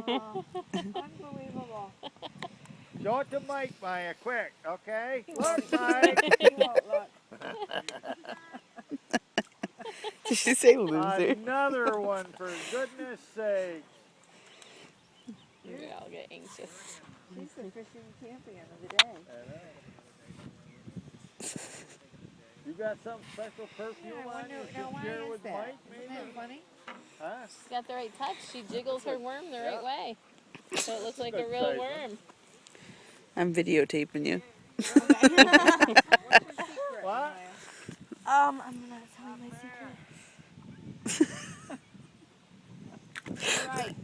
Oh, unbelievable. Show it to Mike, Maya, quick, okay? Look, Mike. He won't look. Did she say loser? Another one, for goodness sake. We all get anxious. She's the fishing champion of the day. You got some special perfume Yeah, I on wonder, you now to why share is with that? Mike, Isn't maybe? that funny? Huh? She's got the right touch. She jiggles her worm the right way. So it looks like a Good real size one. worm. I'm videotaping you. What's your secret, What? Maya? I'm not telling my secret. Right.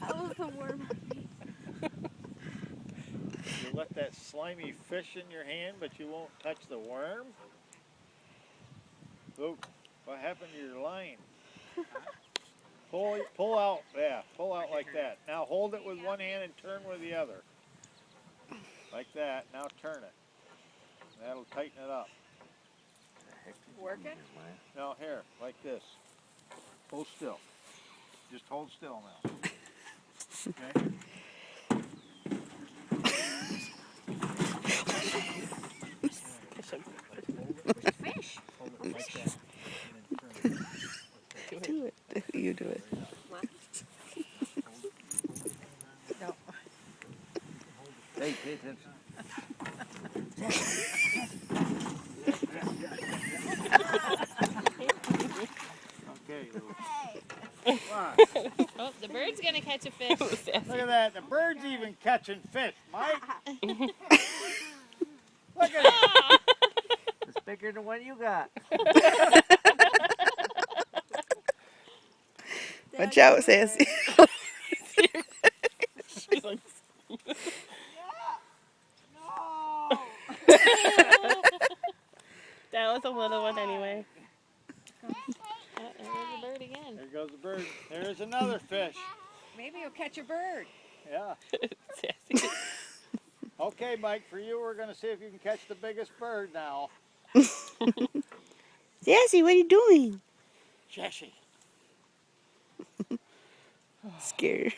How was the worm? You let that slimy fish in your hand, but you won't touch the worm? Luke, what happened to your line? Pull out, yeah, pull out like that. Now hold it with one hand and turn with the other. Like that, now turn it. That'll tighten it up. Working? Now here, like this. Hold still. Just hold still now. Okay? Fish. Hold it like that. And then turn it. Do it. You do it. No. Hey, pay attention. Okay, Luke. Come on. Oh, the bird's gonna catch a fish. Look at that. The bird's even catching fish, Mike. Look at it. It's bigger than what you got. Watch out, Sassy. She's like, No. that was a little one anyway. Oh, there's the bird again. There goes the bird. There's another fish. Maybe you'll catch a bird. Yeah. Sassy. Okay, Mike, for you, we're going to see if you can catch the biggest bird now. Sassy, what are you doing? Jessie. Scared.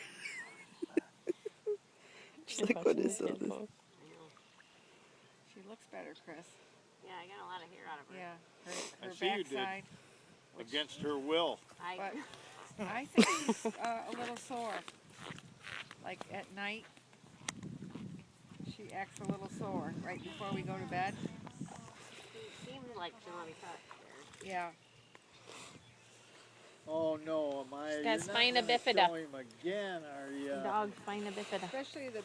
She's like, what is all this? She looks better, Chris. Yeah, I got a lot of hair out of her. Yeah. I Her see you did. backside. Against her will. But I think she's a little sore. Like at night, she acts a little sore right before we go to bed. Seems like she want to touch. Yeah. Oh, no, Amaya. She's got You're not spina gonna bifida. show him again, are you? Dog spina bifida. Especially the